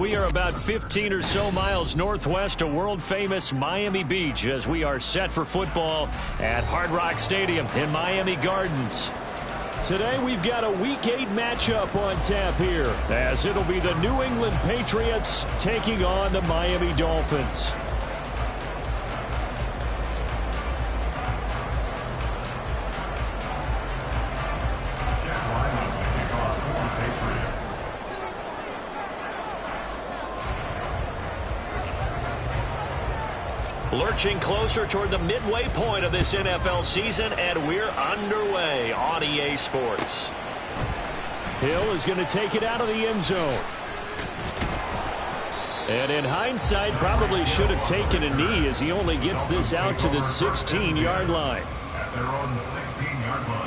We are about 15 or so miles northwest of world-famous Miami Beach as we are set for football at Hard Rock Stadium in Miami Gardens. Today we've got a Week 8 matchup on tap here, as it'll be the New England Patriots taking on the Miami Dolphins. Lurching closer toward the midway point of this NFL season, and we're underway on EA Sports. Hill is going to take it out of the end zone. And in hindsight, probably should have taken a knee as he only gets this out to the 16-yard line. At their own 16-yard line.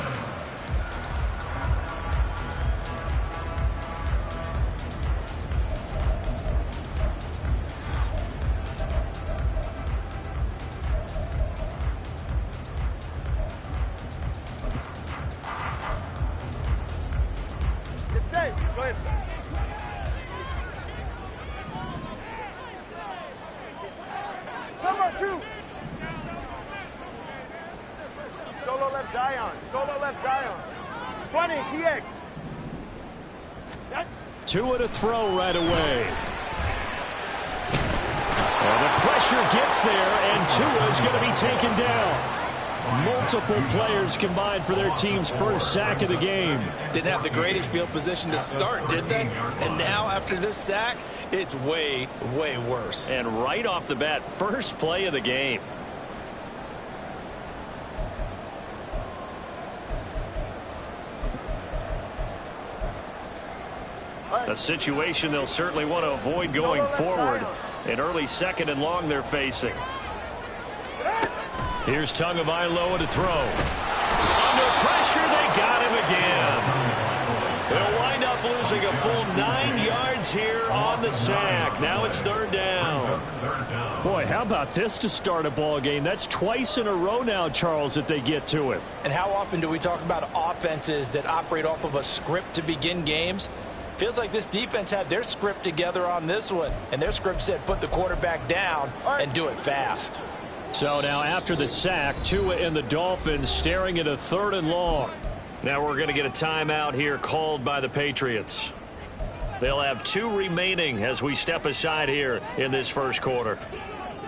Tua to throw right away. And the pressure gets there, and Tua is going to be taken down. Multiple players combined for their team's first sack of the game. Didn't have the greatest field position to start, did they? And now, after this sack, it's way, way worse. And right off the bat, first play of the game. A situation they'll certainly want to avoid going forward. An early second and long they're facing. Here's Tagovailoa to throw. Under pressure, they got him again. They'll wind up losing a full 9 yards here on the sack. Now it's third down. Boy, how about this to start a ball game? That's twice in a row now, Charles, that they get to him. And how often do we talk about offenses that operate off of a script to begin games? Feels like this defense had their script together on this one, and their script said put the quarterback down and do it fast. So now after the sack, Tua and the Dolphins staring at a third and long. Now we're going to get a timeout here called by the Patriots. They'll have 2 remaining as we step aside here in this first quarter.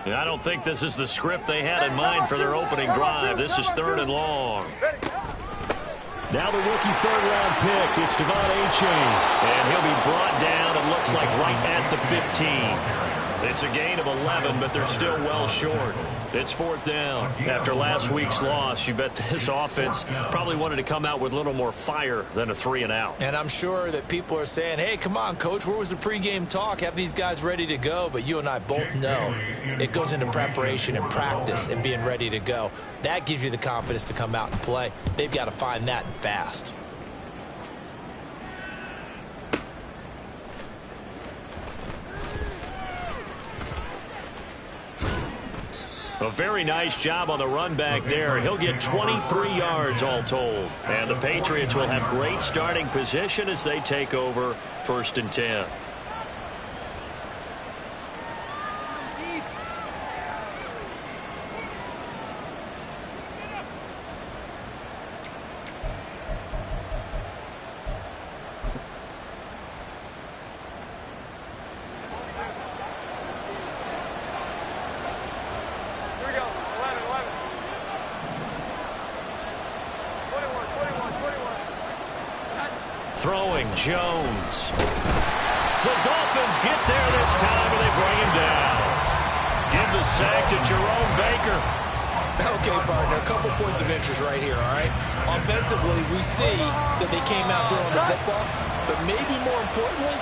And I don't think this is the script they had in mind for their opening drive. This is third and long. Now the rookie third-round pick, it's Devon Achane. And he'll be brought down, it looks like right at the 15. It's a gain of 11, but they're still well short. It's fourth down. After last week's loss, you bet this offense probably wanted to come out with a little more fire than a 3-and-out. And I'm sure that people are saying, hey, come on, Coach, where was the pregame talk? Have these guys ready to go? But you and I both know it goes into preparation and practice and being ready to go. That gives you the confidence to come out and play. They've got to find that and fast. A very nice job on the run back there. He'll get 23 yards all told. And the Patriots will have great starting position as they take over first and 10. Throwing Jones. The Dolphins get there this time, and they bring him down. Give the sack to Jerome Baker. Okay, partner, a couple points of interest right here, all right? Offensively, we see that they came out throwing the football, but maybe more importantly,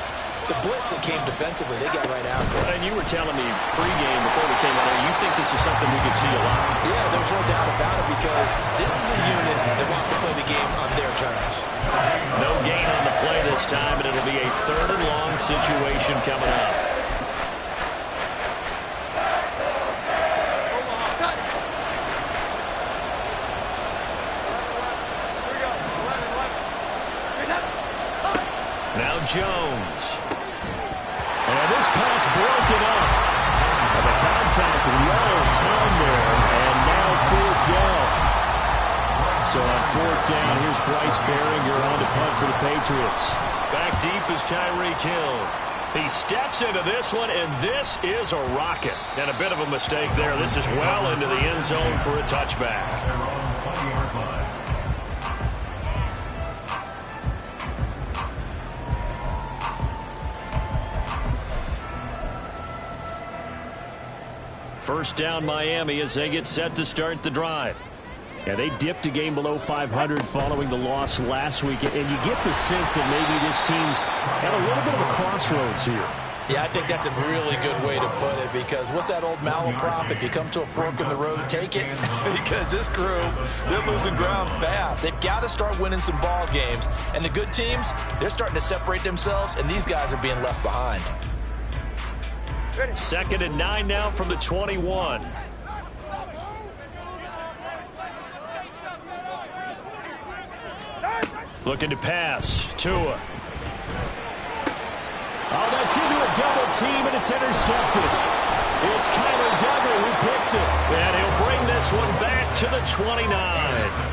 the blitz that came defensively, they got right after it. And you were telling me pregame before we came on air, you think this is something we could see a lot. Yeah, there's no doubt about it because this is a unit that wants to play the game on their terms. No gain on the play this time, and it'll be a third and long situation coming up. Now Jones. And this just broken up. And the contact well timed there, and now 4th down. So on 4th down, here's Bryce Behringer on to punt for the Patriots. Back deep is Tyreek Hill. He steps into this one, and this is a rocket. And a bit of a mistake there. This is well into the end zone for a touchback. First down Miami as they get set to start the drive. Yeah, they dipped a game below 500 following the loss last week, and you get the sense that maybe this team's at a little bit of a crossroads here. Yeah, I think that's a really good way to put it, because what's that old malaprop? If you come to a fork in the road, take it. Because this crew, they're losing ground fast. They've got to start winning some ball games. And the good teams, they're starting to separate themselves, and these guys are being left behind. 2nd and 9 now from the 21. Looking to pass. Tua. Oh, that's into a double team, and it's intercepted. It's Kyler Duggar who picks it. And he'll bring this one back to the 29.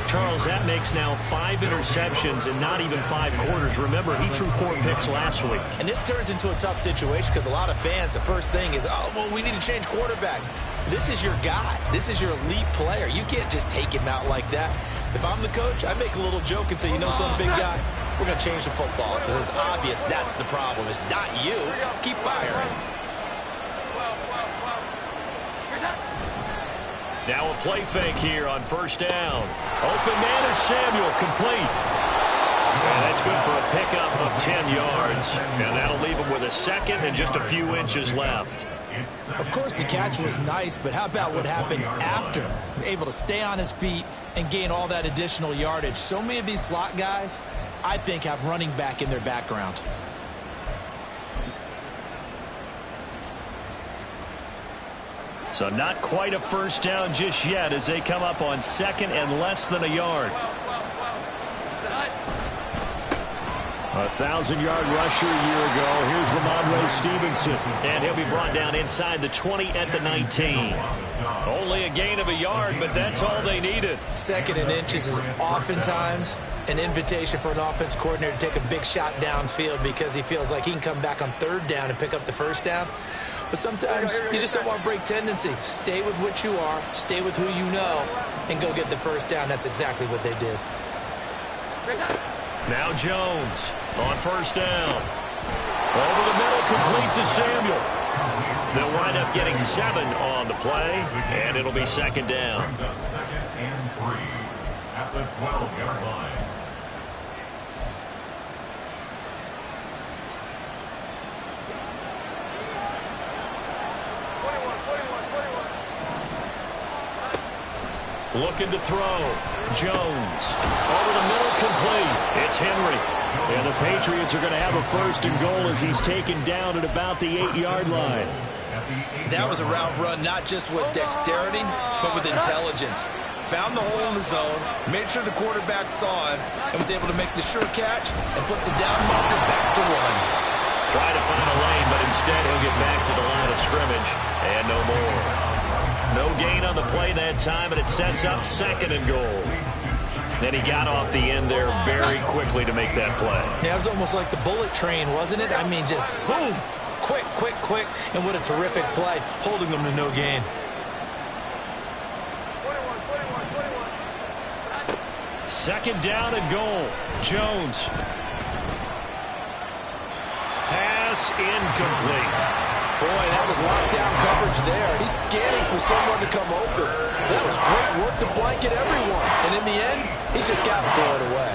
Charles, that makes now 5 interceptions in not even 5 quarters. Remember, he threw 4 picks last week. And this turns into a tough situation because a lot of fans, the first thing is, oh, well, we need to change quarterbacks. This is your guy. This is your elite player. You can't just take him out like that. If I'm the coach, I make a little joke and say, you know something, big guy? We're going to change the football. So it's obvious that's the problem. It's not you. Keep firing. Now a play fake here on 1st down. Open man is Samuel, complete. And that's good for a pickup of 10 yards. And that'll leave him with a 2nd and just a few inches left. Of course, the catch was nice, but how about what happened after? Able to stay on his feet and gain all that additional yardage. So many of these slot guys, I think, have running back in their background. So not quite a 1st down just yet as they come up on 2nd and less than a yard. A 1,000-yard rusher a year ago. Here's Ramondre Stevenson. And he'll be brought down inside the 20 at the 19. Only a gain of a yard, but that's all they needed. 2nd and inches is oftentimes an invitation for an offense coordinator to take a big shot downfield because he feels like he can come back on 3rd down and pick up the 1st down. But sometimes you just don't want to break tendency. Stay with what you are, stay with who you know, and go get the 1st down. That's exactly what they did. Now Jones on 1st down. Over the middle, complete to Samuel. They'll wind up getting 7 on the play, and it'll be 2nd down. 2nd and 3 at the 12-yard line. Looking to throw. Jones. Over the middle, complete. It's Henry. And the Patriots are going to have a 1st and goal as he's taken down at about the 8-yard line. That was a route run not just with dexterity, but with intelligence. Found the hole in the zone, made sure the quarterback saw him, and was able to make the sure catch and flip the down marker back to 1. Trying to find a lane, but instead he'll get back to the line of scrimmage. And no more. No gain on the play that time, and it sets up 2nd and goal. Then he got off the end there very quickly to make that play. Yeah, it was almost like the bullet train, wasn't it? I mean, just zoom. Quick, quick, quick. And what a terrific play, holding them to no gain. 2nd down and goal. Jones. Pass incomplete. Boy, that was lockdown coverage there. He's scanning for someone to come open. That was great work to blanket everyone. And in the end, he's just got to throw it away.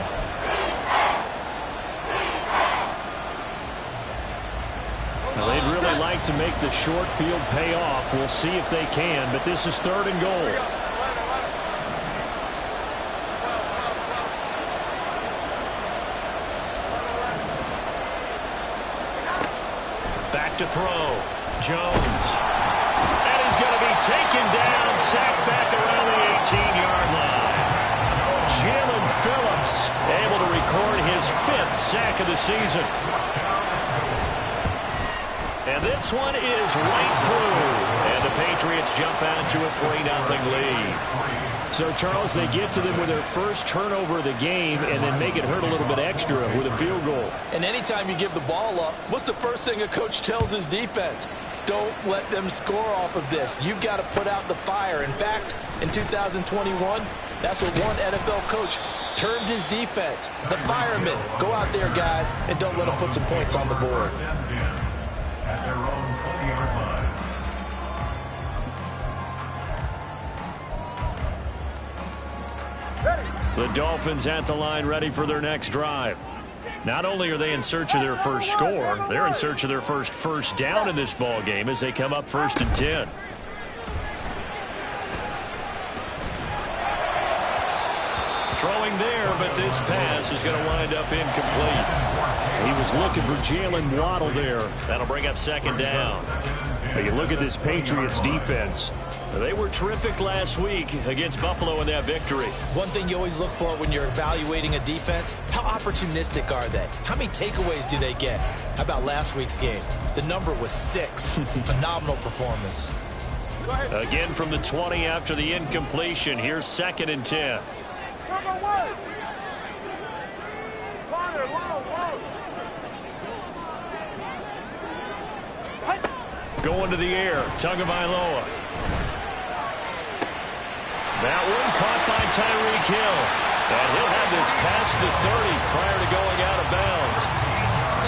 Well, they'd really like to make the short field pay off. We'll see if they can, but this is 3rd and goal. Back to throw. Jones. And he's going to be taken down, sacked back around the 18-yard line. Jalen Phillips able to record his 5th sack of the season. And this one is right through. And the Patriots jump out to a 3-0 lead. So, Charles, they get to them with their first turnover of the game and then make it hurt a little bit extra with a field goal. And anytime you give the ball up, what's the first thing a coach tells his defense? Don't let them score off of this. You've got to put out the fire. In fact, in 2021, that's what one NFL coach termed his defense. The firemen. Go out there, guys, and don't let them put some points on the board. At their own 20-yard line. The Dolphins at the line ready for their next drive. Not only are they in search of their first score, they're in search of their first down in this ball game as they come up 1st and 10. Throwing there, but this pass is going to wind up incomplete. He was looking for Jalen Waddle there. That'll bring up 2nd down. But you look at this Patriots defense. They were terrific last week against Buffalo in that victory. One thing you always look for when you're evaluating a defense, how opportunistic are they? How many takeaways do they get? How about last week's game? The number was 6. Phenomenal performance. Again from the 20 after the incompletion. Here's 2nd and 10. Going to the air, Tagovailoa. That one caught by Tyreek Hill. And he'll have this past the 30 prior to going out of bounds.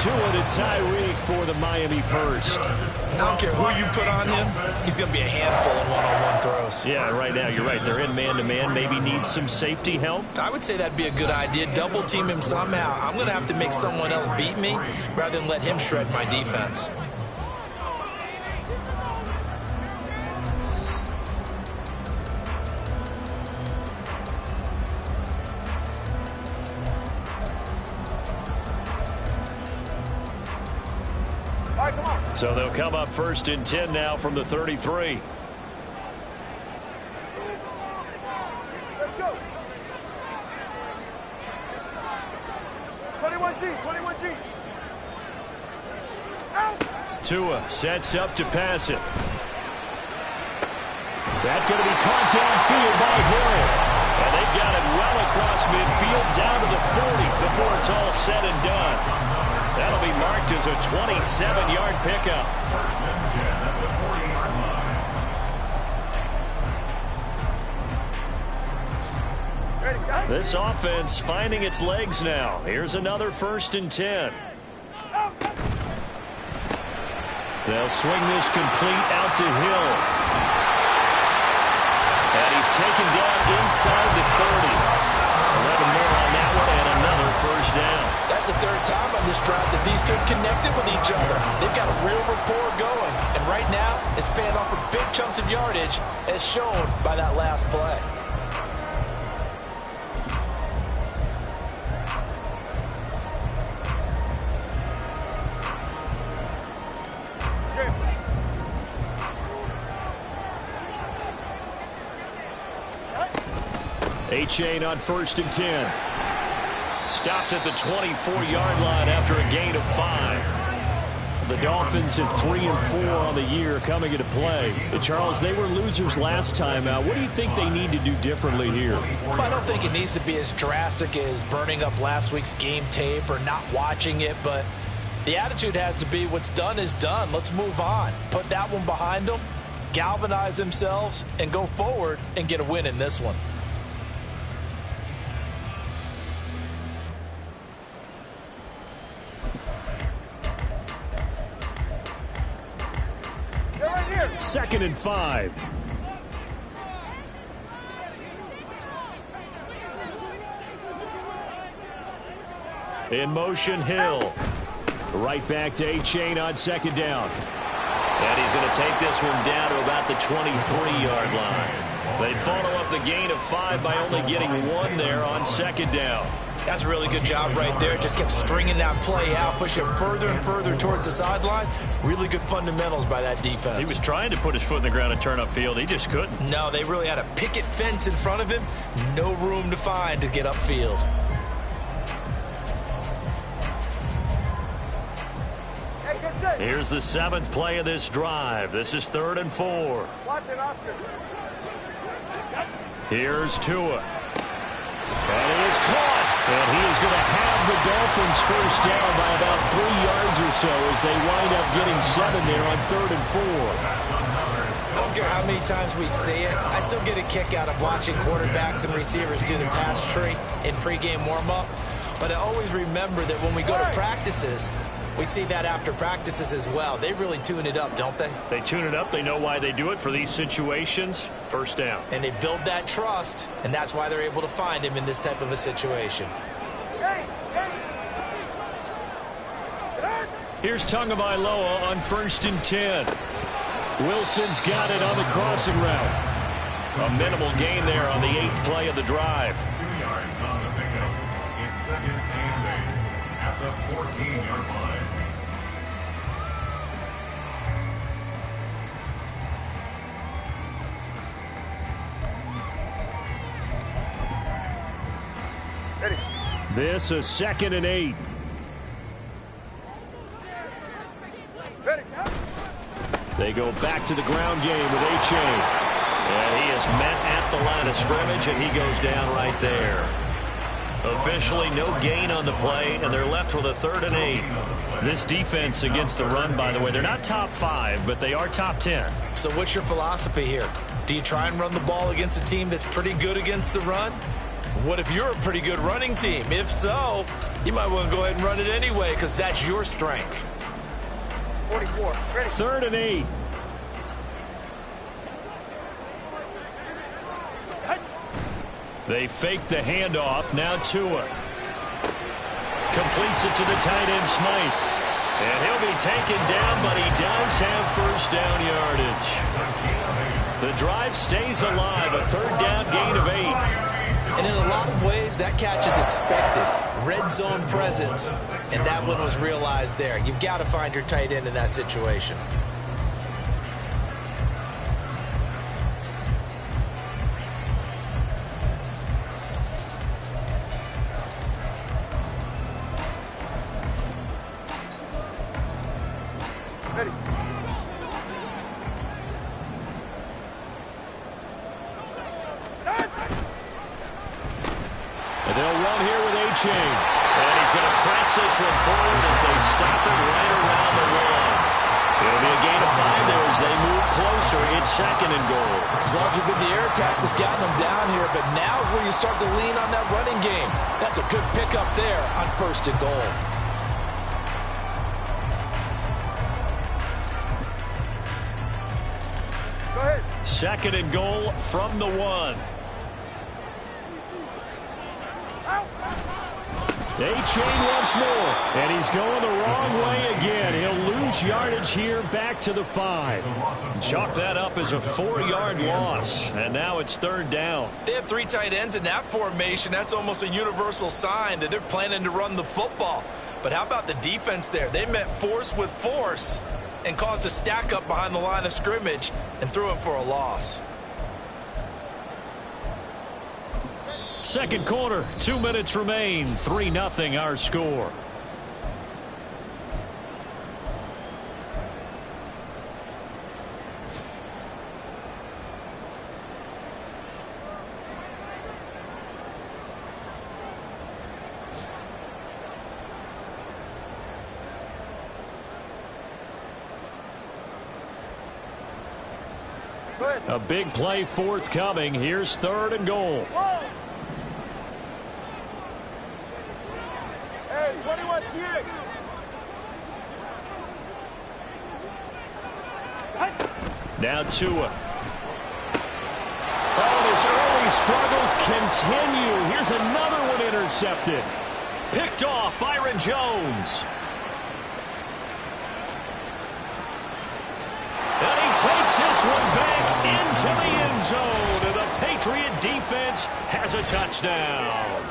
Tua to Tyreek for the Miami first. I don't care who you put on him, he's going to be a handful in one-on-one throws. Yeah, right now, you're right. They're in man-to-man. Maybe need some safety help. I would say that'd be a good idea. Double team him somehow. I'm going to have to make someone else beat me rather than let him shred my defense. So they'll come up 1st and 10 now from the 33. Let's go. 21G. Out. Tua sets up to pass it. That's going to be caught downfield by Hill. And they've got it well across midfield down to the 40 before it's all said and done. That'll be marked as a 27-yard pickup. This offense finding its legs now. Here's another 1st and 10. They'll swing this complete out to Hill. And he's taken down inside the 30. 11 more on that one and another 1st down. That's the 3rd time on this drive that these two connected with each other. They've got a real rapport going. And right now, it's paying off for big chunks of yardage as shown by that last play. A-Chain on 1st and 10. Stopped at the 24-yard line after a gain of 5. The Dolphins at 3 and 4 on the year coming into play. But Charles, they were losers last time out. What do you think they need to do differently here? Well, I don't think it needs to be as drastic as burning up last week's game tape or not watching it, but the attitude has to be what's done is done. Let's move on. Put that one behind them, galvanize themselves, and go forward and get a win in this one. Second and 5. In motion, Hill. Right back to A-Chain on 2nd down. And he's going to take this one down to about the 23-yard line. They follow up the gain of 5 by only getting 1 there on 2nd down. That's a really good job right there. Just kept stringing that play out, pushing him further and further towards the sideline. Really good fundamentals by that defense. He was trying to put his foot in the ground and turn upfield. He just couldn't. No, they really had a picket fence in front of him. No room to find to get upfield. Hey, good set. Here's the 7th play of this drive. This is 3rd and 4. Watch it, Oscar. Here's Tua. And he is caught. And he is going to have the Dolphins first down by about 3 yards or so as they wind up getting 7 there on 3rd and 4. I don't care how many times we see it. I still get a kick out of watching quarterbacks and receivers do the pass tree in pregame warm-up. But I always remember that when we go to practices, we see that after practices as well. They really tune it up, don't they? They tune it up. They know why they do it for these situations. First down. And they build that trust, and that's why they're able to find him in this type of a situation. Here's Tagovailoa on 1st and 10. Wilson's got it on the crossing route. A minimal gain there on the 8th play of the drive. 2 yards on the pickup. It's 2nd and 8 at the 14-yard line. This a 2nd and 8. They go back to the ground game with A-Chain. And he is met at the line of scrimmage, and he goes down right there. Officially no gain on the play, and they're left with a 3rd and 8. This defense against the run, by the way, they're not top 5, but they are top 10. So what's your philosophy here? Do you try and run the ball against a team that's pretty good against the run? What if you're a pretty good running team? If so, you might want to go ahead and run it anyway because that's your strength. 44. Ready. 3rd and 8. They fake the handoff. Now Tua completes it to the tight end Smythe. And he'll be taken down, but he does have first down yardage. The drive stays alive. A 3rd down gain of 8. And in a lot of ways, that catch is expected. Red zone presence, and that one was realized there. You've got to find your tight end in that situation. Ready. And they'll run here with A-Chain. And he's going to press this one forward as they stop it right around the wall. It'll be a gain of 5 there as they move closer. It's 2nd and goal. As long as you've been the air attack that's gotten them down here, but now is where you start to lean on that running game. That's a good pickup there on 1st and goal. Go ahead. 2nd and goal from the 1. A-Chain once more, and he's going the wrong way again. He'll lose yardage here back to the 5. Chalk that up as a 4-yard loss, and now it's 3rd down. They have 3 tight ends in that formation. That's almost a universal sign that they're planning to run the football. But how about the defense there? They met force with force and caused a stack up behind the line of scrimmage and threw him for a loss. Second quarter, 2 minutes remain. 3-0 our score. A big play forthcoming. Here's 3rd and goal. Hey, 21 TX. Now Tua. Oh, his early struggles continue. Here's another one intercepted. Picked off Byron Jones. And he takes this one back into the end zone. And the Patriot defense has a touchdown.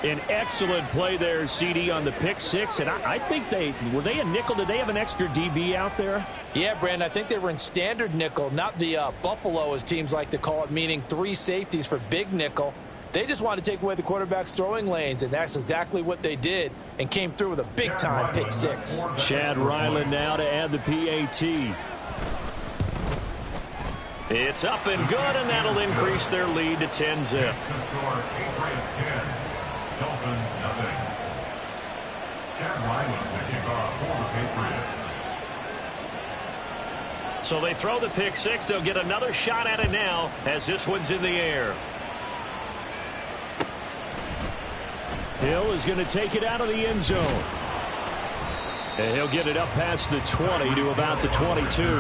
An excellent play there, CD, on the pick 6. And I think were they a nickel? Did they have an extra DB out there? Yeah, Brandon, I think they were in standard nickel, not the Buffalo, as teams like to call it, meaning 3 safeties for big nickel. They just wanted to take away the quarterback's throwing lanes, and that's exactly what they did and came through with a big-time pick six. Chad Ryland now to add the PAT. It's up and good, and that'll increase their lead to 10-zip. Patriots 10, Dolphins nothing. Chad Ryland will kick off for the Patriots. So they throw the pick six. They'll get another shot at it now as this one's in the air. Hill is going to take it out of the end zone. And he'll get it up past the 20 to about the 22. The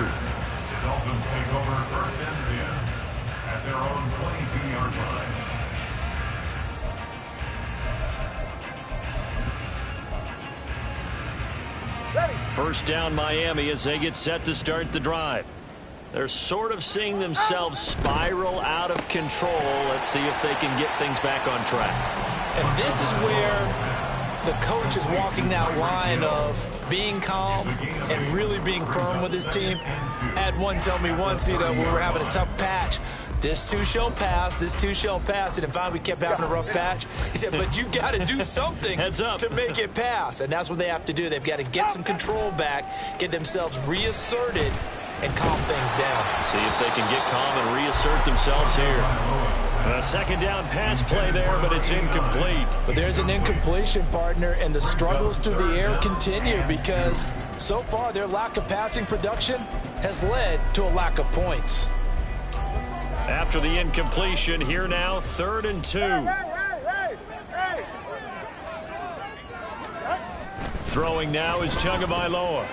Dolphins take over first and 10 at their own 22-yard line. Ready. First down Miami as they get set to start the drive. They're sort of seeing themselves spiral out of control. Let's see if they can get things back on track. And this is where the coach is walking that line of being calm and really being firm with his team. I had one tell me once, when we were having a tough patch, this too shall pass, this too shall pass. And finally we kept having a rough patch. He said, but you've got to do something to make it pass. And that's what they have to do. They've got to get some control back, get themselves reasserted, and calm things down. See if they can get calm and reassert themselves here. A second down pass play there, but it's incomplete. But there's an incompletion, partner, and the struggles through the air continue because so far their lack of passing production has led to a lack of points. After the incompletion, here now, 3rd and 2. Hey. Throwing now is Tagovailoa.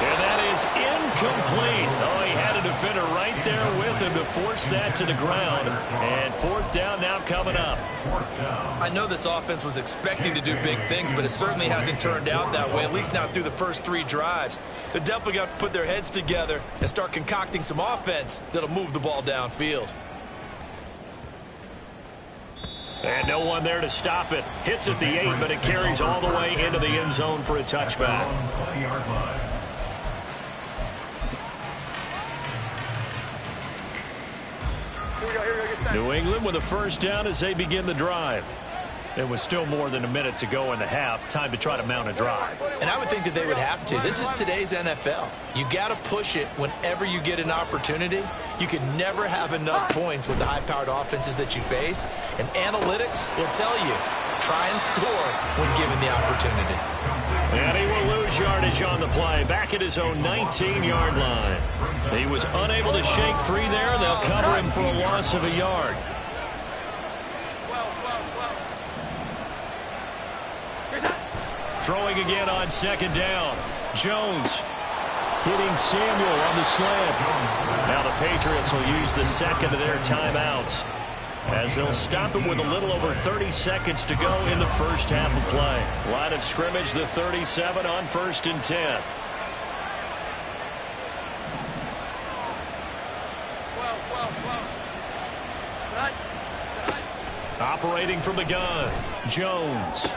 And that is incomplete. Oh, he had a defender right there with him to force that to the ground. And 4th down now coming up. I know this offense was expecting to do big things, but it certainly hasn't turned out that way, at least not through the first 3 drives. They're definitely going to have to put their heads together and start concocting some offense that'll move the ball downfield. And no one there to stop it. Hits at the 8, but it carries all the way into the end zone for a touchback. 20-yard line. New England with a first down as they begin the drive. There was still more than a minute to go in the half. Time to try to mount a drive. And I would think that they would have to. This is today's NFL. You got to push it whenever you get an opportunity. You can never have enough points with the high-powered offenses that you face. And analytics will tell you, try and score when given the opportunity. And he will lose yardage on the play. Back at his own 19-yard line. He was unable to shake free there. They'll cover him for a loss of a yard. Throwing again on 2nd down. Jones hitting Samuel on the slant. Now the Patriots will use the second of their timeouts as they'll stop him with a little over 30 seconds to go in the first half of play. Line of scrimmage, the 37 on 1st and 10. Operating from the gun, Jones.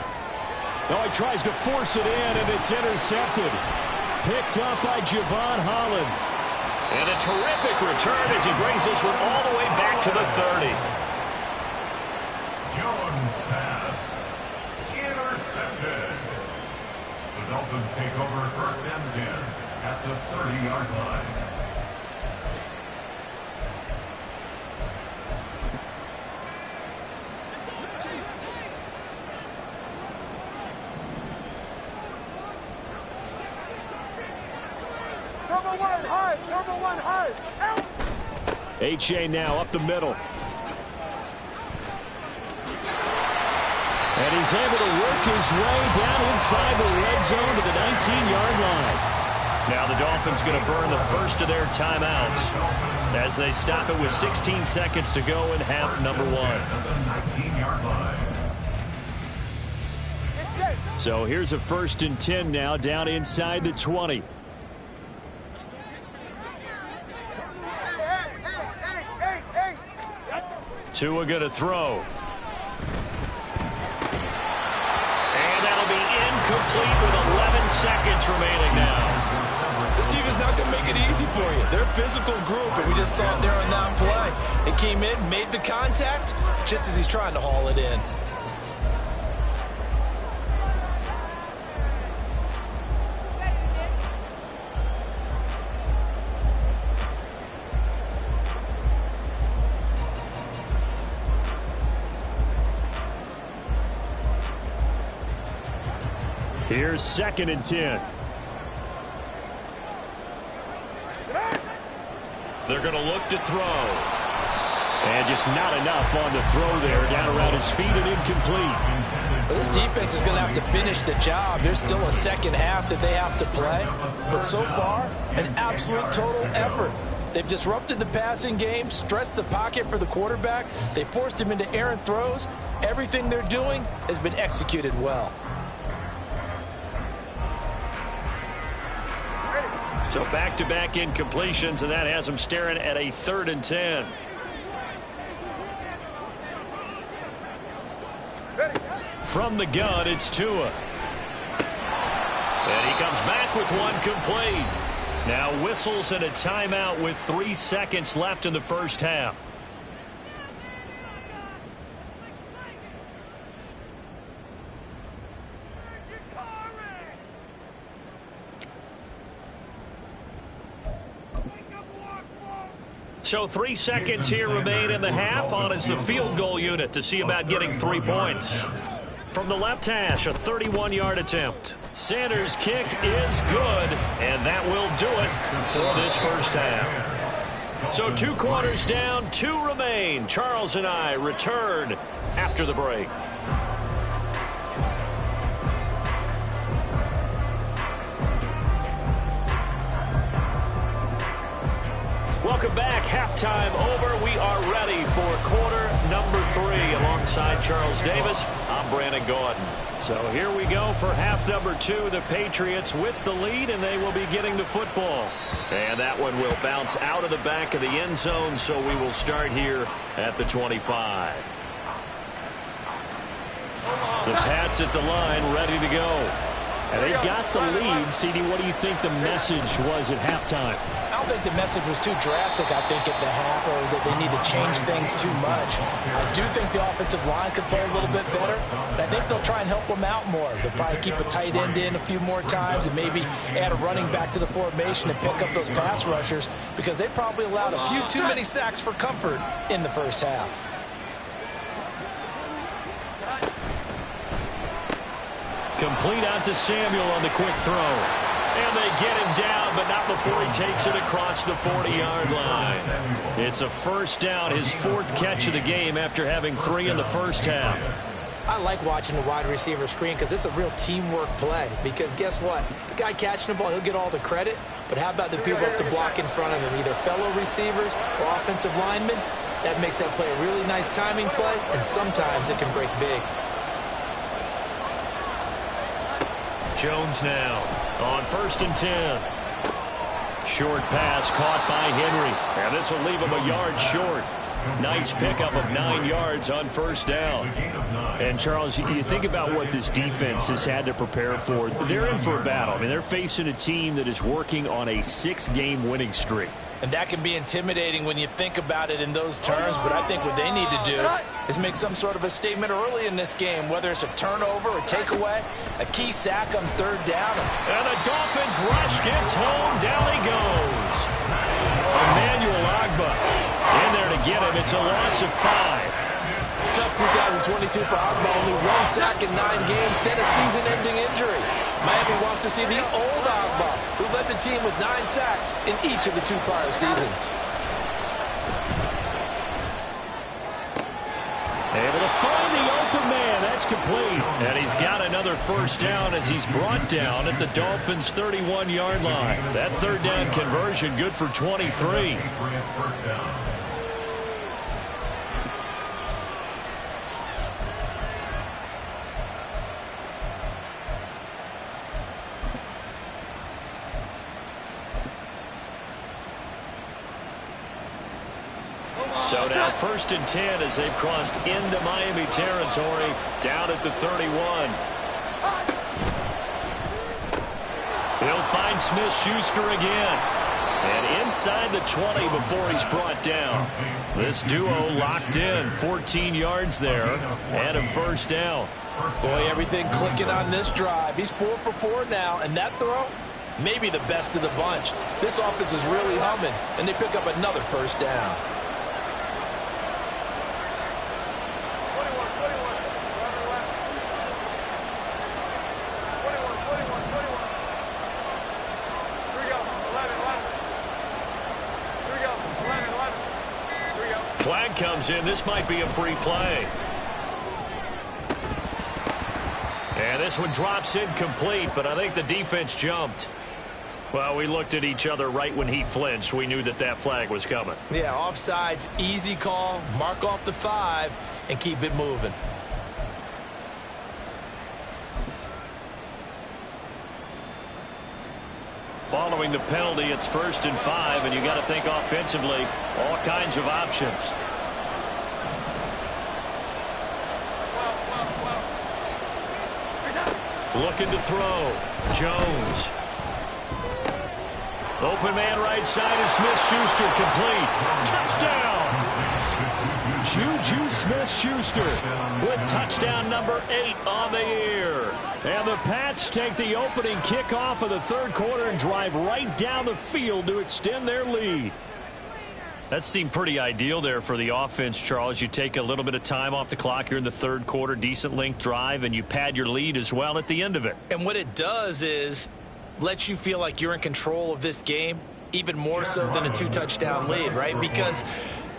Oh, he tries to force it in, and it's intercepted. Picked up by Javon Holland. And a terrific return as he brings this one all the way back to the 30. Jones pass. Intercepted. The Dolphins take over first and 10 at the 30-yard line. Turbo one high. Out. H.A. now up the middle. And he's able to work his way down inside the red zone to the 19-yard line. Now the Dolphins going to burn the first of their timeouts as they stop it with 16 seconds to go in half number 1. So here's a 1st and 10 now down inside the 20. Tua going to throw. And that'll be incomplete with 11 seconds remaining now. This defense is not going to make it easy for you. They're a physical group, and we just saw it there on that play. They came in, made the contact, just as he's trying to haul it in. Here's 2nd and 10. They're going to look to throw. And just not enough on the throw there. Down around his feet and incomplete. Well, this defense is going to have to finish the job. There's still a second half that they have to play. But so far, an absolute total effort. They've disrupted the passing game, stressed the pocket for the quarterback. They forced him into errant throws. Everything they're doing has been executed well. So back-to-back incompletions, and that has them staring at a 3rd and 10. From the gun, it's Tua. And he comes back with one complete. Now whistles and a timeout with 3 seconds left in the first half. So 3 seconds here remain in the half. On is the field goal unit to see about getting 3 points. From the left hash, a 31-yard attempt. Sanders' kick is good, and that will do it for this first half. So 2 quarters down, 2 remain. Charles and I return after the break. Welcome back. Halftime over. We are ready for quarter number 3. Alongside Charles Davis, I'm Brandon Gordon. So here we go for half number 2. The Patriots with the lead, and they will be getting the football. And that one will bounce out of the back of the end zone, so we will start here at the 25. The Pats at the line, ready to go. And they got the lead. CD, what do you think the message was at halftime? I don't think the message was too drastic, I think, at the half, or that they need to change things too much. I do think the offensive line could play a little bit better, and I think they'll try and help them out more. They'll probably keep a tight end in a few more times and maybe add a running back to the formation and pick up those pass rushers, because they probably allowed a few too many sacks for comfort in the first half. Complete out to Samuel on the quick throw. And they get him down, but not before he takes it across the 40-yard line. It's a first down, his 4th catch of the game after having 3 in the first half. I like watching the wide receiver screen because it's a real teamwork play. Because guess what? The guy catching the ball, he'll get all the credit. But how about the people up to block in front of him, either fellow receivers or offensive linemen? That makes that play a really nice timing play, and sometimes it can break big. Jones now on 1st and 10. Short pass caught by Henry. And this will leave him a yard short. Nice pickup of 9 yards on first down. And, Charles, you think about what this defense has had to prepare for. They're in for a battle. I mean, they're facing a team that is working on a 6-game winning streak. And that can be intimidating when you think about it in those terms, but I think what they need to do is make some sort of a statement early in this game, whether it's a turnover, a takeaway, a key sack on 3rd down. And the Dolphins rush gets home. Down he goes. Emmanuel Agba in there to get him. It's a loss of 5. Tough 2022 for Agba, only 1 sack in 9 games, then a season-ending injury. Miami wants to see the old Agba, who led the team with 9 sacks in each of the 2 prior seasons. Able to find the open man. That's complete. And he's got another first down as he's brought down at the Dolphins' 31-yard line. That 3rd down conversion good for 23. So now 1st and 10 as they've crossed into Miami territory, down at the 31. He'll find Smith-Schuster again. And inside the 20 before he's brought down. This duo locked in. 14 yards there and a first down. Boy, everything clicking on this drive. He's 4 for 4 now, and that throw, maybe the best of the bunch. This offense is really humming, and they pick up another first down. Flag comes in. This might be a free play. And this one drops incomplete, but I think the defense jumped. Well, we looked at each other right when he flinched. We knew that that flag was coming. Yeah, offsides, easy call. Mark off the 5 and keep it moving. Following the penalty, it's 1st and 5, and you got to think offensively, all kinds of options. Looking to throw. Jones. Open man right side is Smith-Schuster, complete. Touchdown! Juju Smith-Schuster with touchdown number 8 on the year. And the Pats take the opening kickoff of the third quarter and drive right down the field to extend their lead. That seemed pretty ideal there for the offense, Charles. You take a little bit of time off the clock here in the third quarter, decent length drive, and you pad your lead as well at the end of it. And what it does is let you feel like you're in control of this game, even more so than a 2-touchdown lead, right? Because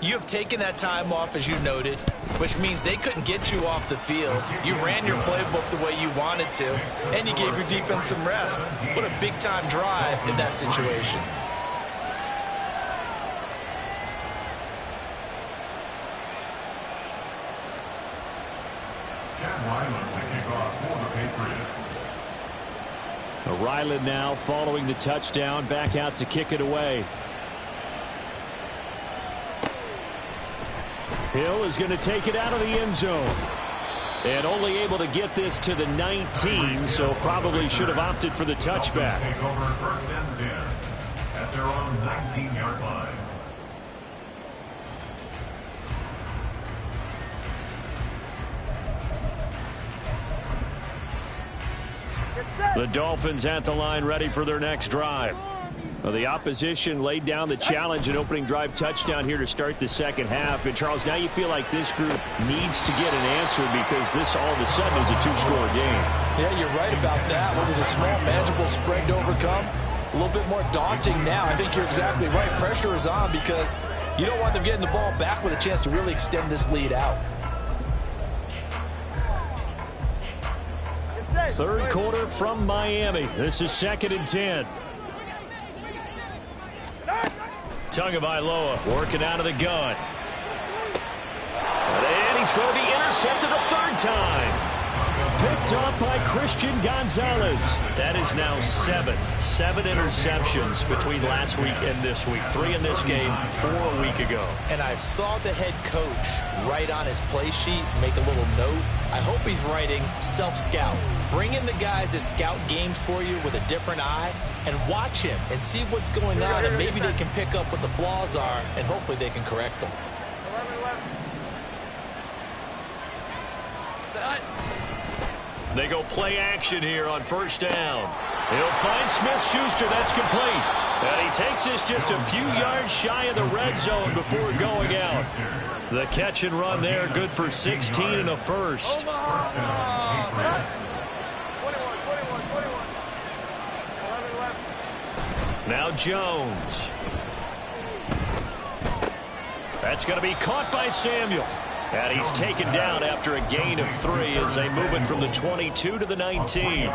you have taken that time off, as you noted, which means they couldn't get you off the field. You ran your playbook the way you wanted to, and you gave your defense some rest. What a big-time drive in that situation. Ryland now following the touchdown, back out to kick it away. Hill is going to take it out of the end zone. And only able to get this to the 19, so probably should have opted for the touchback. Take over 1st and 10 at their own 19-yard line. The Dolphins at the line ready for their next drive. Well, the opposition laid down the challenge and opening drive touchdown here to start the second half. And, Charles, now you feel like this group needs to get an answer because this all of a sudden is a 2-score game. Yeah, you're right about that. What was a small, manageable spread to overcome? A little bit more daunting now. I think you're exactly right. Pressure is on because you don't want them getting the ball back with a chance to really extend this lead out. Third quarter from Miami. This is 2nd and 10. Tagovailoa working out of the gun. And he's going to be intercepted a third time. Picked off by Christian Gonzalez. That is now 7 interceptions between last week and this week. 3 in this game, 4 a week ago. And I saw the head coach write on his play sheet, make a little note. I hope he's writing self-scout. Bring in the guys that scout games for you with a different eye and watch him and see what's going on, and maybe they can pick up what the flaws are, and hopefully they can correct them. They go play action here on 1st down. He'll find Smith-Schuster. That's complete. And he takes this just a few yards shy of the red zone before going out. The catch and run there, good for 16 and a first. Now Jones. That's going to be caught by Samuel. And he's taken down after a gain of 3 as they move it from the 22 to the 19.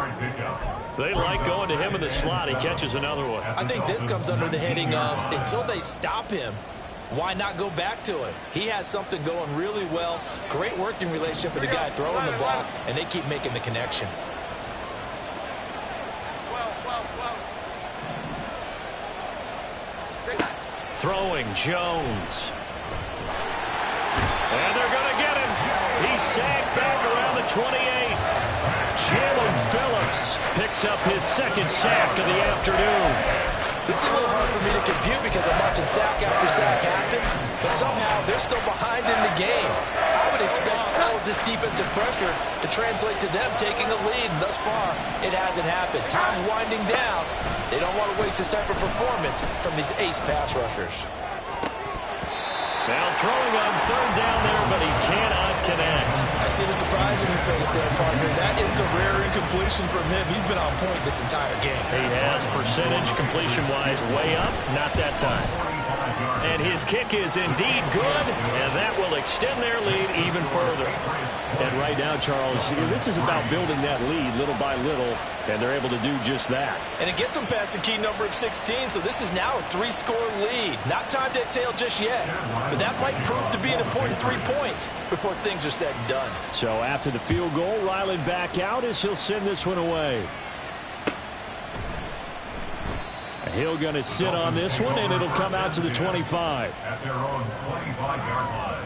They like going to him in the slot. He catches another one. I think this comes under the heading of until they stop him, why not go back to it? He has something going really well. Great working relationship with the guy throwing the ball, and they keep making the connection. Throwing Jones. And they're going to get him. He's sagged back around the 28. Jalen Phillips picks up his 2nd sack of the afternoon. This is a little hard for me to compute because I'm watching sack after sack happen, but somehow they're still behind in the game. I would expect all of this defensive pressure to translate to them taking a lead, and thus far, it hasn't happened. Time's winding down. They don't want to waste this type of performance from these ace pass rushers. Now throwing on third down there, but he cannot connect. I see the surprise in your face there, partner. That is a rare incompletion from him. He's been on point this entire game. He has percentage completion-wise way up, not that time. And his kick is indeed good, and that will extend their lead even further. And right now, Charles, this is about building that lead little by little, and they're able to do just that. And it gets them past the key number of 16, so this is now a 3-score lead. Not time to exhale just yet, but that might prove to be an important 3 points before things are said and done. So after the field goal, Ryland back out as he'll send this one away. Hill going to sit on this one, and it'll come out to the 25. At their own 25-yard line.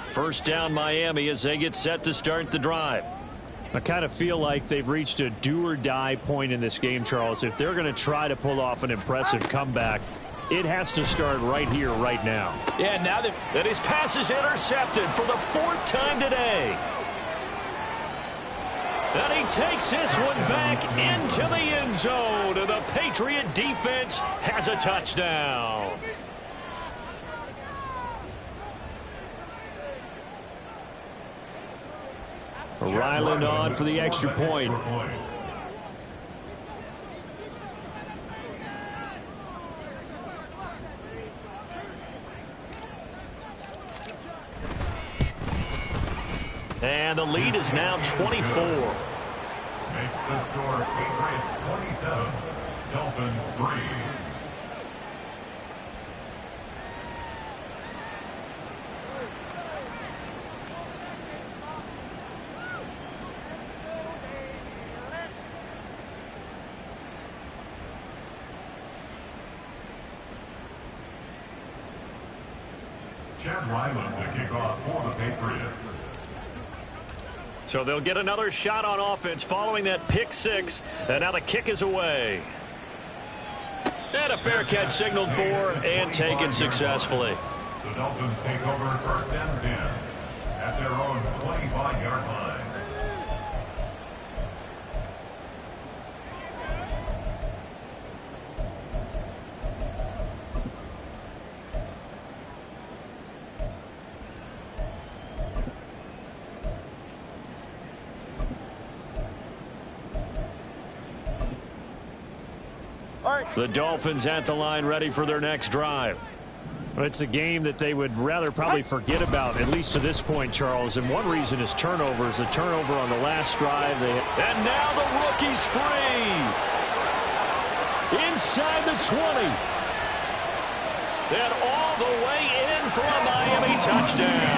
First down Miami as they get set to start the drive. I kind of feel like they've reached a do-or-die point in this game, Charles. If they're going to try to pull off an impressive comeback, it has to start right here, right now. Yeah, now that his pass is intercepted for the 4th time today. And he takes this one back into the end zone, and the Patriot defense has a touchdown. Ryland on for the extra point. And the lead is now 24. Makes the score Patriots 27, Dolphins 3. Chad Ryland to kick off for the Patriots. So they'll get another shot on offense following that pick 6. And now the kick is away. And a fair catch signaled for and taken successfully. The Dolphins take over first and 10 at their own 25-yard line. The Dolphins at the line ready for their next drive. Well, it's a game that they would rather probably forget about, at least to this point, Charles. And one reason is turnovers. A turnover on the last drive. And now the rookie's free. Inside the 20. And all the way in for a Miami touchdown.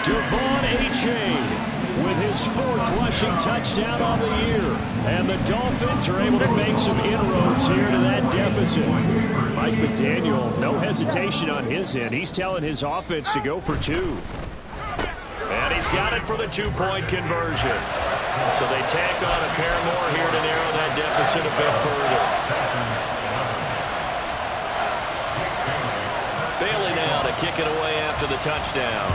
Devon Achane with his 4th rushing touchdown on the year. And the Dolphins are able to make some inroads here to that deficit. Mike McDaniel, no hesitation on his end. He's telling his offense to go for 2. And he's got it for the 2-point conversion. So they tack on a pair more here to narrow that deficit a bit further. Bailey now to kick it away after the touchdown.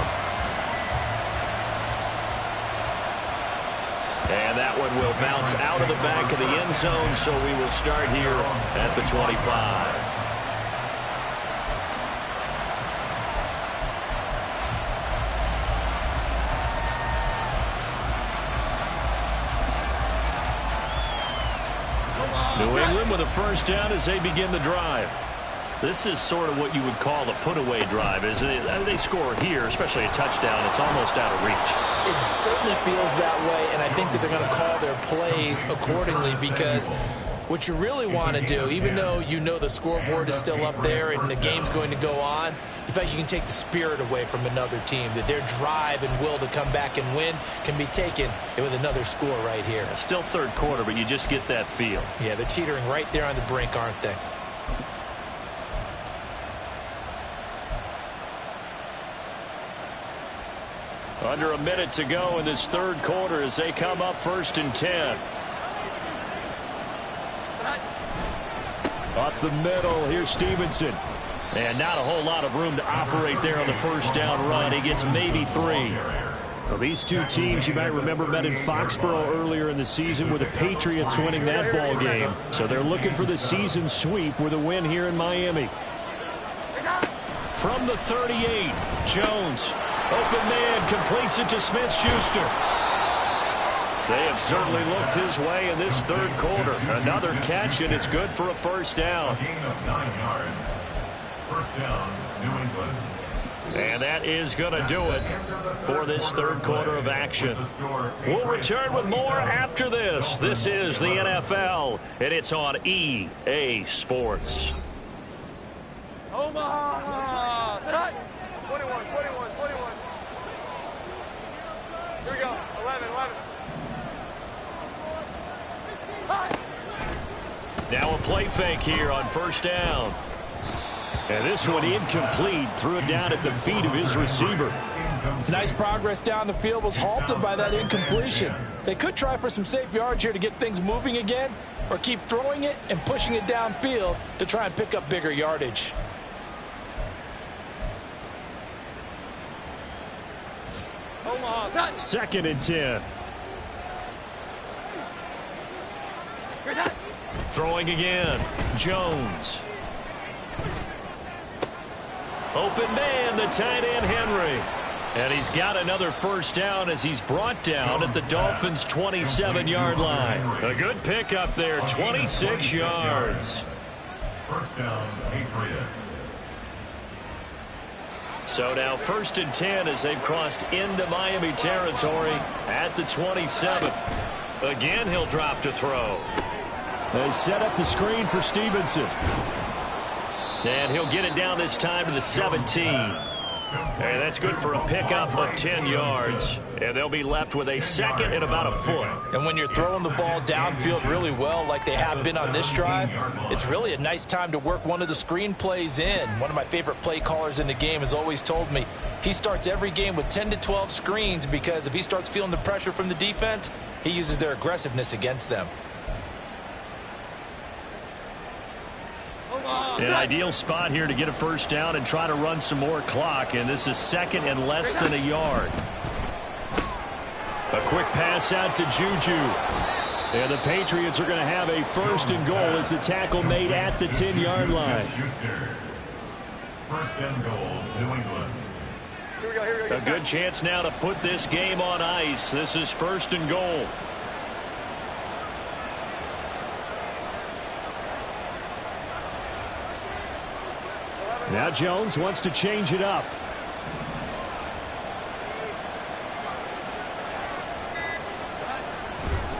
And that one will bounce out of the back of the end zone, so we will start here at the 25. New England with a first down as they begin the drive. This is sort of what you would call a put-away drive. As they score here, especially a touchdown, it's almost out of reach. it certainly feels that way, and I think that they're going to call their plays accordingly because What you really want to do, even though you know the scoreboard is still up there and the game's going to go on, you feel like you can take the spirit away from another team, that their drive and will to come back and win can be taken with another score right here. Still third quarter, but you just get that feel. Yeah, they're teetering right there on the brink, aren't they? Under a minute to go in this third quarter as they come up 1st and 10. Up the middle, here's Stevenson. And not a whole lot of room to operate there on the first down run. He gets maybe 3. Well, these two teams, you might remember, met in Foxborough earlier in the season with the Patriots winning that ball game. So they're looking for the season sweep with a win here in Miami. From the 38, Jones. Open man, completes it to Smith-Schuster. They have certainly looked his way in this third quarter. Another catch, and it's good for a first down. A gain of 9 yards. First down, New England. And that is going to do it for this third quarter of action. We'll return with more after this. This is the NFL, and it's on EA Sports. Omaha! 21. Here we go. 11. Now a play fake here on first down. And this one incomplete. Threw it down at the feet of his receiver. Nice progress down the field, was halted by that incompletion. They could try for some safe yards here to get things moving again, or keep throwing it and pushing it downfield to try and pick up bigger yardage. Omaha! 2nd and 10. Throwing again. Jones. Open man, the tight end Henry. And he's got another first down as he's brought down at the Dolphins' 27-yard line. A good pickup there, 26 yards. First down, Patriots. So now 1st and 10 as they've crossed into Miami territory at the 27. Again, he'll drop to throw. They set up the screen for Stevenson. And he'll get it down this time to the 17. And that's good for a pickup of 10 yards. And they'll be left with a second and about a foot. And when you're throwing the ball downfield really well like they have been on this drive, it's really a nice time to work one of the screen plays in. One of my favorite play callers in the game has always told me he starts every game with 10 to 12 screens because if he starts feeling the pressure from the defense, he uses their aggressiveness against them. An ideal spot here to get a first down and try to run some more clock. And this is second and less than a yard. A quick pass out to Juju. And the Patriots are going to have a 1st and goal as the tackle made at the 10-yard line. First and goal, New England. Here we go. A good chance now to put this game on ice. This is 1st and goal. Now Jones wants to change it up.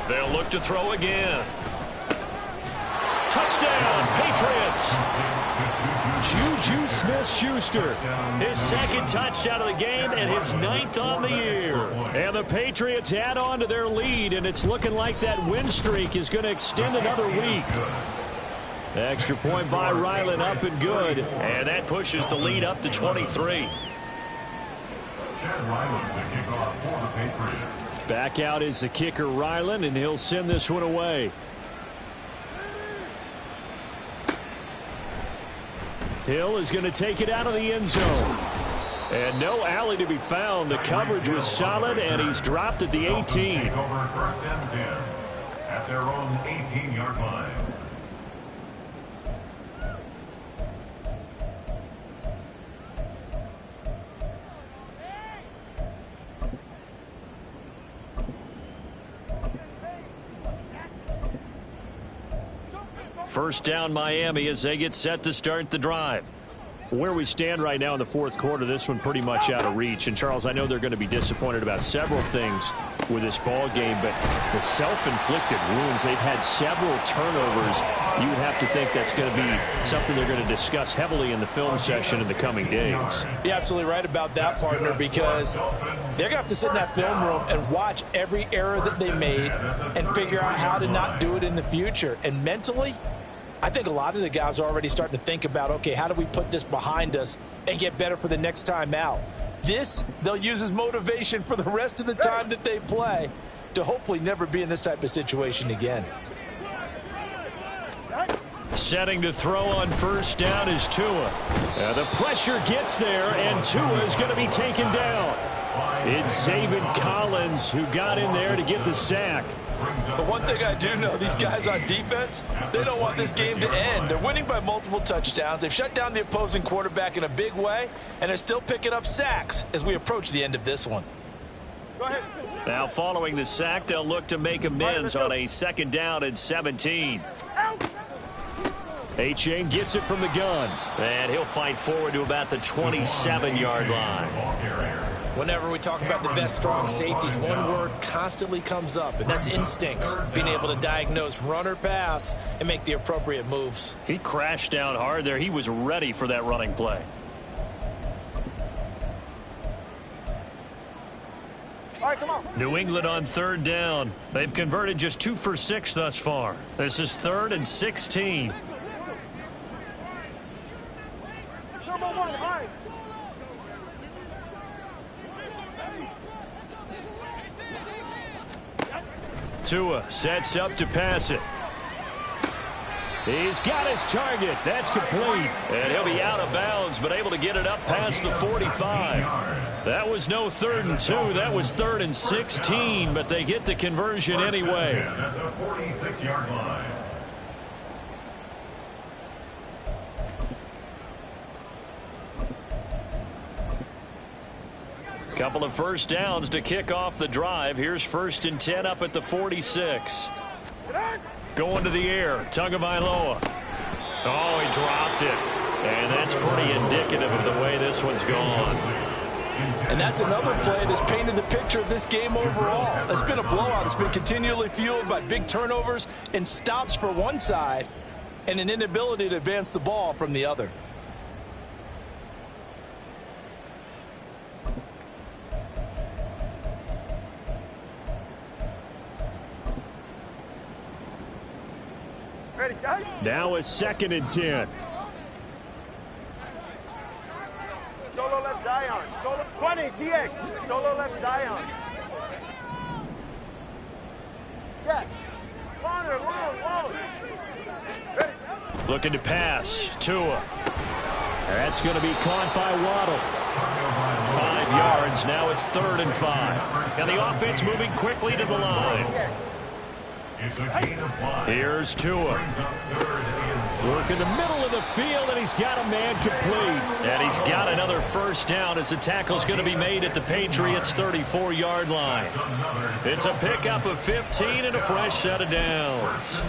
They'll look to throw again. Touchdown, Patriots. Juju Smith-Schuster. His second touchdown of the game and his 9th on the year. And the Patriots add on to their lead, and it's looking like that win streak is going to extend another week. Extra point by Ryland, up and good. And that pushes the lead up to 23. Chad Ryland to kick off for the Patriots. Back out is the kicker Ryland, and he'll send this one away. Hill is going to take it out of the end zone. And no alley to be found. The coverage was solid, and he's dropped at the 18. Take over 1st and 10 at their own 18-yard line. First down Miami as they get set to start the drive. Where we stand right now in the fourth quarter, this one pretty much out of reach. And, Charles, I know they're going to be disappointed about several things. with this ball game, but the self-inflicted wounds, they've had several turnovers. You would have to think that's going to be something they're going to discuss heavily in the film session in the coming days. You're absolutely right about that, partner, because they're going to have to sit in that film room and watch every error that they made and figure out how to not do it in the future. And mentally, I think a lot of the guys are already starting to think about, okay, how do we put this behind us and get better for the next time out? This, they'll use as motivation for the rest of the time that they play to hopefully never be in this type of situation again. Setting to throw on first down is Tua. The pressure gets there, and Tua is going to be taken down. It's David Collins who got in there to get the sack. But one thing I do know, these guys on defense, they don't want this game to end. They're winning by multiple touchdowns. They've shut down the opposing quarterback in a big way, and they're still picking up sacks as we approach the end of this one. Go ahead. Now following the sack, they'll look to make amends on a 2nd down and 17. A-Chain gets it from the gun, and he'll fight forward to about the 27-yard line. Whenever we talk about the best strong safeties, one word constantly comes up, and that's instincts. Being able to diagnose run or pass and make the appropriate moves. He crashed down hard there. He was ready for that running play. All right, come on. New England on 3rd down. They've converted just 2 for 6 thus far. This is 3rd and 16. Turbo one, hard. Tua sets up to pass it. He's got his target. That's complete. And he'll be out of bounds, but able to get it up past the 45. That was no 3rd and 2. That was 3rd and 16, but they get the conversion anyway. At the 46-yard line. Couple of first downs to kick off the drive. Here's 1st and 10 up at the 46. Going to the air. Tagovailoa. Oh, he dropped it. And that's pretty indicative of the way this one's gone. And that's another play that's painted the picture of this game overall. It's been a blowout. It's been continually fueled by big turnovers and stops for one side and an inability to advance the ball from the other. Ready, shot? Now a 2nd and 10. Solo left Zion. Solo 20, TX. Solo left Zion. Scat. Corner, long. Ready. Looking to pass. Tua. That's going to be caught by Waddle. 5 yards. Now it's 3rd and 5. And the offense moving quickly to the line. TX. It's a gain of 5. Here's Tua. Work in the middle of the field, and he's got a man complete. And he's got another first down as the tackle's going to be made at the Patriots' 34-yard line. It's a pickup of 15 and a fresh set of downs.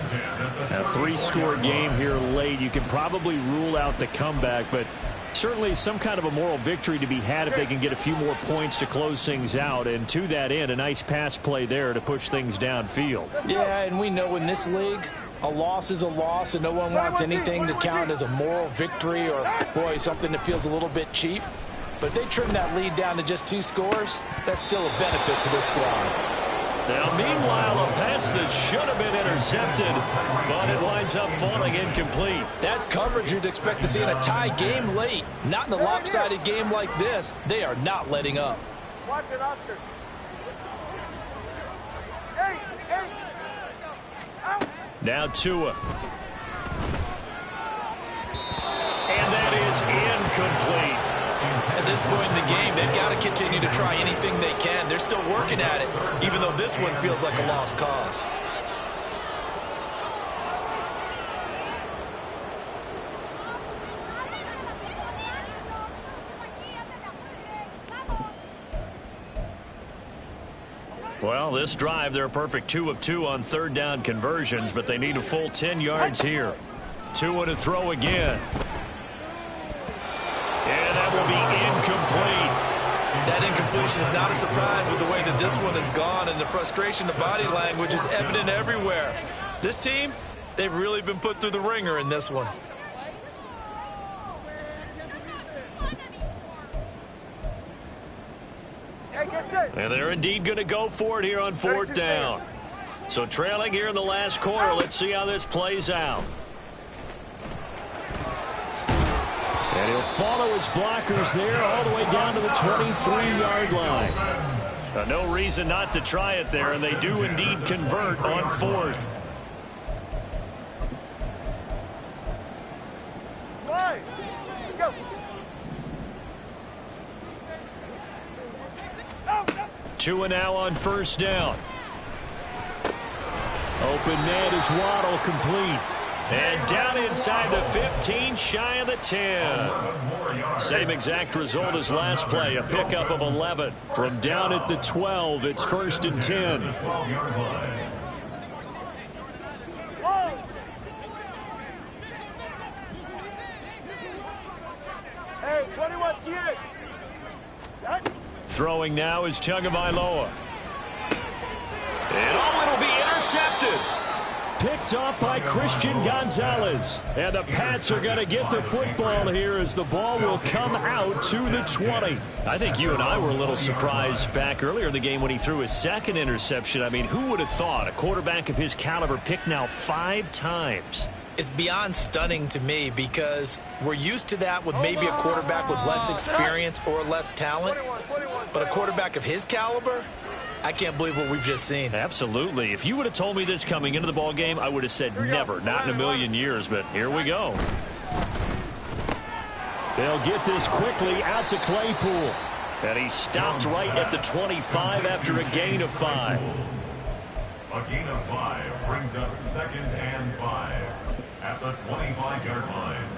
A 3-score game here late. You can probably rule out the comeback, but certainly some kind of a moral victory to be had if they can get a few more points to close things out. And to that end, a nice pass play there to push things downfield. Yeah, and we know in this league, a loss is a loss, and no one wants anything to count as a moral victory or, boy, something that feels a little bit cheap. But if they trim that lead down to just 2 scores, that's still a benefit to this squad. Now, meanwhile, a pass that should have been intercepted, but it winds up falling incomplete. That's coverage you'd expect to see in a tie game late. Not in a lopsided game like this. They are not letting up. Watch it, Oscar. Hey. Out. Now Tua. And that is incomplete. At this point in the game, they've got to continue to try anything they can. They're still working at it, even though this one feels like a lost cause. Well, this drive, they're a perfect 2 of 2 on 3rd down conversions, but they need a full 10 yards here. Tua to throw again. And that will be incomplete. That incompletion is not a surprise with the way that this one has gone, and the frustration, the body language is evident everywhere. This team, they've really been put through the ringer in this one. And they're indeed going to go for it here on fourth down. So trailing here in the last quarter. Let's see how this plays out. And he'll follow his blockers there all the way down to the 23-yard line. No reason not to try it there, and they do indeed convert on fourth. Let's go. Tua now on first down. Open man is Waddle, complete. And down inside the 15, shy of the 10. Same exact result as last play, a pickup of 11. From down at the 12, it's first and 10. Hey, 21 TX. Throwing now is Tagovailoa. And it'll be intercepted. Picked off by Christian Gonzalez. And the Pats are going to get the football here as the ball will come out to the 20. I think you and I were a little surprised back earlier in the game when he threw his second interception. I mean, who would have thought a quarterback of his caliber picked now 5 times? It's beyond stunning to me because we're used to that with maybe a quarterback with less experience or less talent. But a quarterback of his caliber, I can't believe what we've just seen. Absolutely. If you would have told me this coming into the ball game, I would have said never, not in a million years. But here we go. They'll get this quickly out to Claypool. And he stopped right at the 25 after a gain of 5. A gain of 5 brings up 2nd and 5 at the 25-yard line.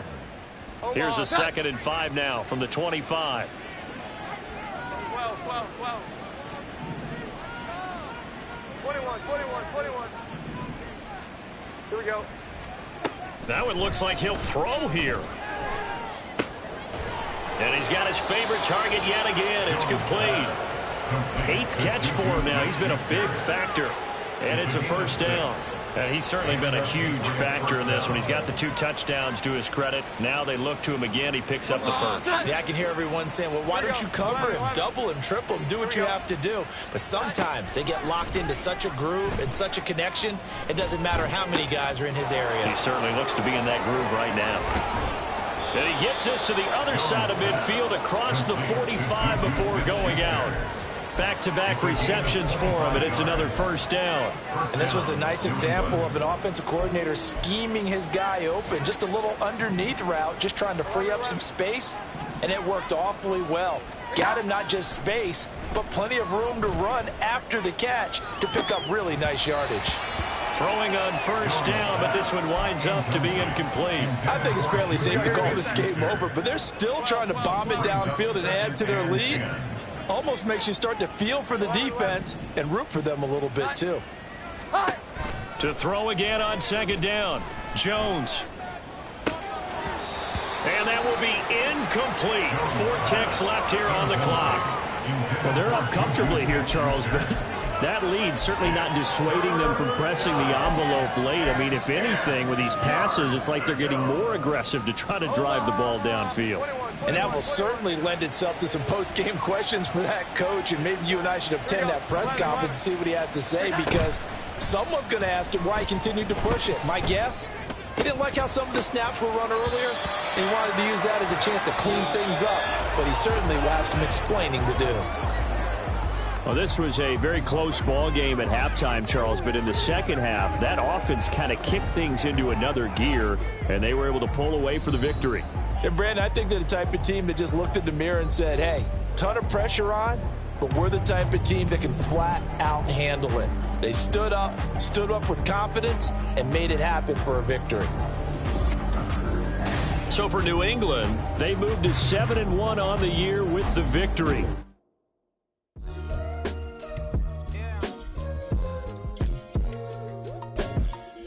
Here's a 2nd and 5 now from the 25. 21. Here we go. Now it looks like he'll throw here. And he's got his favorite target yet again. It's complete. 8th catch for him now. He's been a big factor. And it's a first down. And he's certainly been a huge factor in this one. He's got the 2 touchdowns to his credit. Now they look to him again. He picks up the first. Yeah, I can hear everyone saying, well, why don't you cover him, double him, triple him, do what you have to do. But sometimes they get locked into such a groove and such a connection, it doesn't matter how many guys are in his area. He certainly looks to be in that groove right now. And he gets us to the other side of midfield across the 45 before going out. Back-to-back receptions for him, and it's another first down. And this was a nice example of an offensive coordinator scheming his guy open. Just a little underneath route, just trying to free up some space, and it worked awfully well. Got him not just space, but plenty of room to run after the catch to pick up really nice yardage. Throwing on first down, but this one winds up to be incomplete. I think it's fairly safe to call this game over, but they're still trying to bomb it downfield and add to their lead. Almost makes you start to feel for the defense and root for them a little bit, too. To throw again on 2nd down. Jones. And that will be incomplete. 4 ticks left here on the clock. Well, they're up comfortably here, Charles, but that lead certainly not dissuading them from pressing the envelope late. I mean, if anything, with these passes, it's like they're getting more aggressive to try to drive the ball downfield. And that will certainly lend itself to some post-game questions for that coach, and maybe you and I should attend that press conference and see what he has to say, because someone's going to ask him why he continued to push it. My guess, he didn't like how some of the snaps were run earlier, and he wanted to use that as a chance to clean things up, but he certainly will have some explaining to do. Well, this was a very close ball game at halftime, Charles, but in the second half, that offense kind of kicked things into another gear, and they were able to pull away for the victory. And, Brandon, I think they're the type of team that just looked in the mirror and said, hey, ton of pressure on, but we're the type of team that can flat out handle it. They stood up with confidence, and made it happen for a victory. So for New England, they moved to 7-1 on the year with the victory.